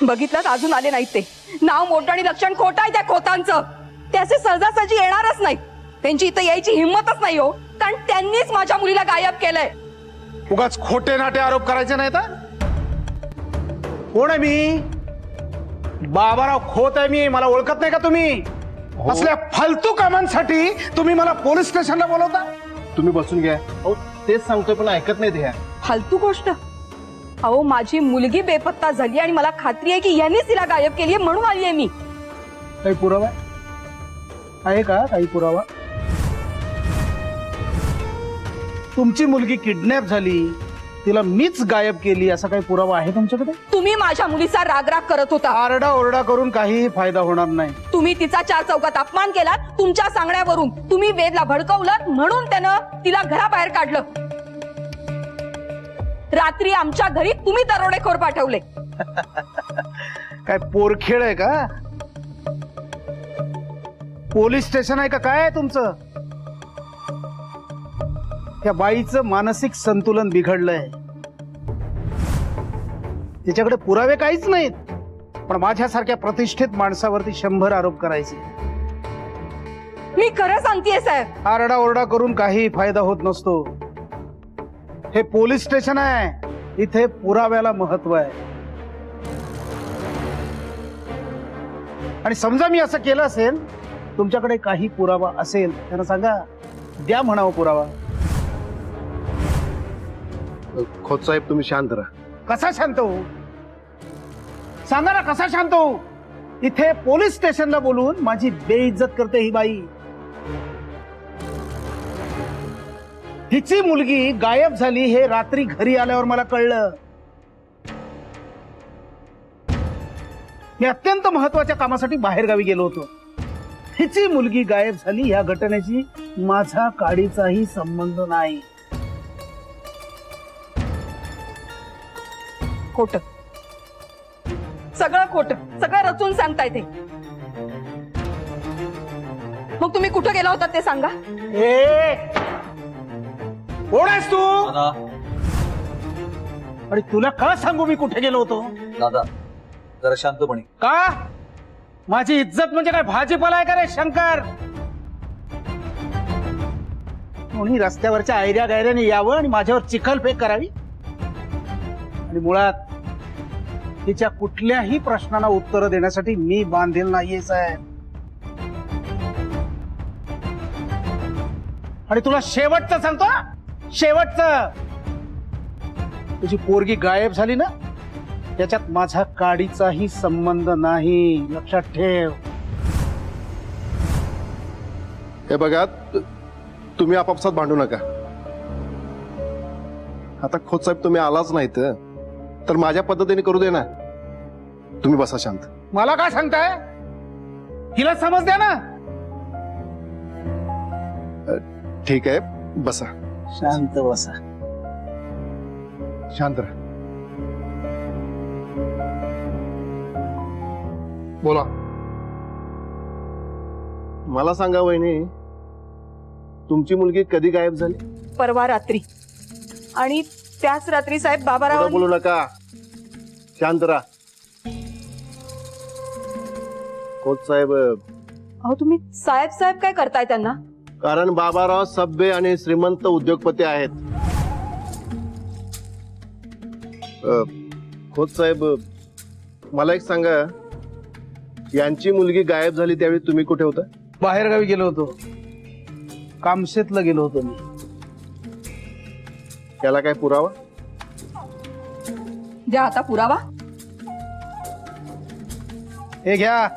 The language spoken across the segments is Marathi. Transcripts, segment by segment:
बघितलं अजून आले नाहीत ते. नाव मोठं आणि लक्षण खोटं आहे त्या खोतांचं. ते असे सहजासहजी येणारच नाहीत. त्यांची इथं यायची हिंमतच नाही हो, कारण त्यांनीच माझ्या मुलीला गायब केलंय. उगाच खोटे नाटे आरोप करायचे नाहीत. कोण आहे मी? बाबाराव खोत आहे मी. मला ओळखत नाही का तुम्ही? असल्या फालतू कामांसाठी तुम्ही मला पोलीस स्टेशनला बोलवता. तुम्ही बसून घ्या. अहो तेच सांगतोय पण ऐकत नाहीत ह्या. फालतू गोष्ट? अहो माझी मुलगी बेपत्ता झाली आणि मला खात्री आहे की यांनीच तिला गायब केली आहे, म्हणून आली आहे मी. काही पुरावा आहे का? काही पुरावा? तुमची मुलगी किडनॅप झाली, तिला मीच गायब केली असा काही पुरावा आहे तुमच्याकडे? तुम्ही माझ्या मुलीचा रागराग करत होता. आरडा ओरडा करून काही फायदा होणार नाही. तुम्ही तिचा 4 चौकात अपमान केला तुमच्या सांगण्यावरून. तुम्ही वेदला भडकवलं म्हणून त्यानं तिला घराबाहेर काढलं. रात्री आमच्या घरी तुम्ही दरोडेखोर पाठवले. काय पोरखेळ आहे का? पोलीस स्टेशन आहे का काय तुमचं? त्या बाईचं मानसिक संतुलन बिघडलंय. तिच्याकडे पुरावे काहीच नाहीत, पण माझ्यासारख्या प्रतिष्ठित माणसावरती 100 आरोप करायचे. मी खरं सांगतेय साहेब. आरडा ओरडा करून काही फायदा होत नसतो. हे पोलीस स्टेशन आहे, इथे पुराव्याला महत्व आहे. आणि समजा मी असं केलं असेल, तुमच्याकडे काही पुरावा असेल त्यांना सांगा, द्या म्हणावं पुरावा. खोत साहेब तुम्ही शांत राहा. कसा शांत हो? सांगा ना, कसा शांत हो? इथे पोलीस स्टेशनला बोलून माझी बेइज्जत करते ही बाई. हिची मुलगी गायब झाली हे रात्री घरी आल्यावर मला कळलं. मी अत्यंत महत्वाच्या कामासाठी बाहेर गावी गेलो होतो. हिची मुलगी गायब झाली या घटनेशी माझा काडीचाही संबंध नाही. खोट, सगळं खोट, सगळं रचून सांगताय ते. मग तुम्ही कुठं गेला होता ते सांगा. कोण आहेस तू? आणि तुला का सांगू मी कुठे गेलो होतो? दादा जरा शांतपणे. का? माझी इज्जत म्हणजे काय भाजीपाला आहे का रे शंकर? कोणी रस्त्यावरच्या आयऱ्या गायऱ्याने यावं आणि माझ्यावर चिखलफेक करावी? आणि मुळात तिच्या कुठल्याही प्रश्नांना उत्तर देण्यासाठी मी बांधील नाहीये साहेब. आणि तुला शेवटचं सांगतो, शेवटचं, तुझी पोरगी गायब झाली ना, त्याच्यात माझा काडीचाही संबंध नाही, लक्षात ठेव. हे बघा, तुम्ही आपापसात भांडू नका. आता खोत साहेब तुम्ही आलाच नाहीत तर माझ्या पद्धतीने करू दे ना. तुम्ही बसा शांत. मला काय सांगताय? हिला समज द्या ना. ठीक आहे, बसा. शांत बसा. शांत राहा. बोला. मला सांगा वहिनी, तुमची मुलगी कधी गायब झाली? परवा रात्री. आणि त्याच रात्री साहेब बाबाराव. बोलू नका, शांत राहा. खोत साहेब. अहो तुम्ही साहेब साहेब काय करताय त्यांना? कारण बाबाराव सभ्य आणि श्रीमंत उद्योगपती आहेत. खोत साहेब, मला एक सांगा, यांची मुलगी गायब झाली त्यावेळी तुम्ही कुठे होता? बाहेरगावी गेलो होतो. कामशेतला गेलो होतो मी. त्याला काय पुरावा? द्या आता पुरावा. हे घ्या.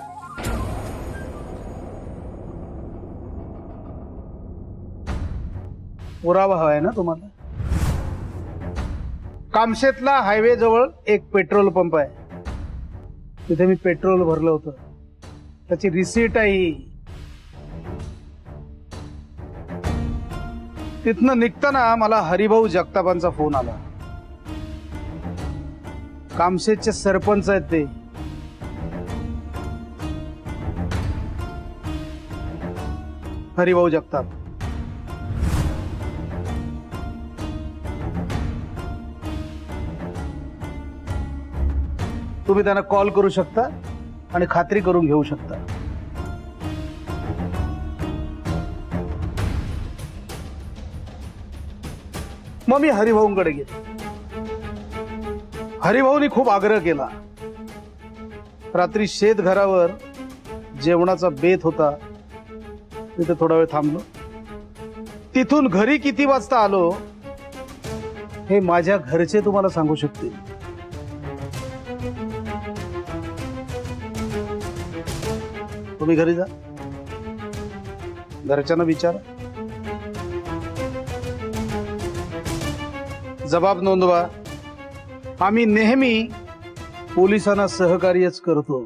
पुरावा हवाय ना तुम्हाला? कामशेतला हायवे जवळ एक पेट्रोल पंप आहे. तिथे मी पेट्रोल भरलं होतं, त्याची रिसीट आहे. तिथनं निघताना मला हरिभाऊ जगतापांचा फोन आला. कामशेतचे सरपंच आहेत ते. हरिभाऊ जगताप. तुम्ही त्यांना कॉल करू शकता आणि खात्री करून घेऊ शकता. मग मी हरिभाऊंकडे गेलो. हरिभाऊनी खूप आग्रह केला. रात्री शेतघरावर जेवणाचा बेत होता, तिथे थोडा वेळ थांबलो. तिथून घरी किती वाजता आलो हे माझ्या घरचे तुम्हाला सांगू शकतील. तुम्ही घरी जा, घरच्यांना विचारा, जबाब नोंदवा. आम्ही नेहमी पोलिसांना सहकार्यच करतो.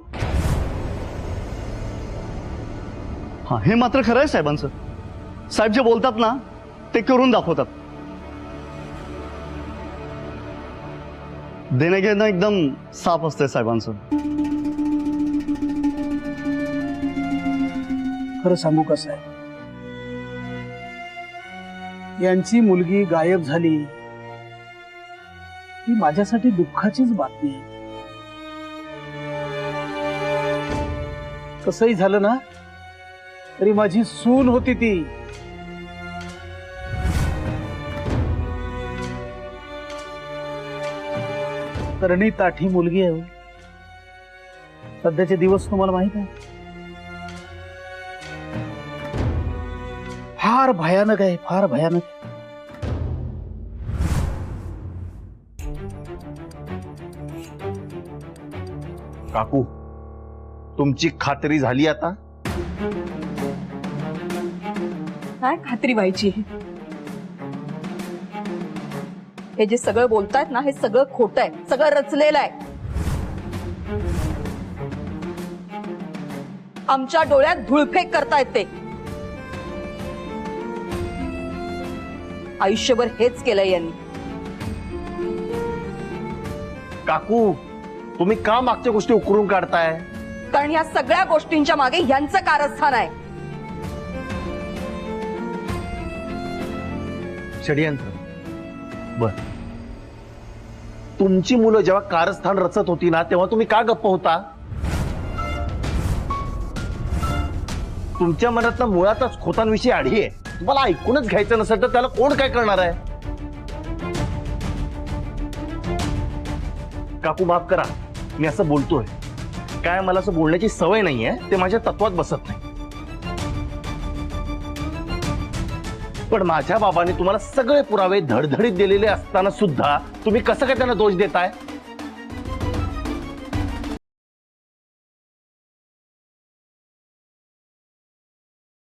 हा, हे मात्र खरं आहे साहेबांचं. साहेब जे बोलतात ना ते करून दाखवतात. देणं घेणं एकदम साफ असतंय साहेबांचं. खरं सांगू कसं आहे, यांची मुलगी गायब झाली ही माझ्यासाठी दुःखाचीच बातमी आहे. कसंही झालं ना तरी माझी सून होती ती. करणी ताठी मुलगी आहे. सध्याचे दिवस तुम्हाला माहित आहे, फार भयानक आहे, फार भयानक. काकू, तुमची खात्री झाली आता? काय खात्री व्हायची? हे जे सगळं बोलतायत ना हे सगळं खोटं आहे, सगळं रचलेलं आहे. आमच्या डोळ्यात धुळफेक करतायत ते. आयुष्यभर हेच केलंय यांनी. काकू, तुम्ही का मागच्या गोष्टी उकरून काढताय? कारण या सगळ्या गोष्टींच्या मागे यांचं कारस्थान आहे. षडयंत्र. बर, तुमची मुलं जेव्हा कारस्थान रचत होती ना तेव्हा तुम्ही का गप्प होता? तुमच्या मनात ना मुळातच खोतांविषयी आढी आहे. तुम्हाला ऐकूनच घ्यायचं नसेल तर त्याला कोण काय करणार आहे? काकू माफ करा, मी असं बोलतोय काय, मला असं बोलण्याची सवय नाहीये, ते माझ्या तत्वात बसत नाही. पण माझ्या बाबाने तुम्हाला सगळे पुरावे धडधडीत दिलेले असताना सुद्धा तुम्ही कसं काय त्यांना दोष देताय?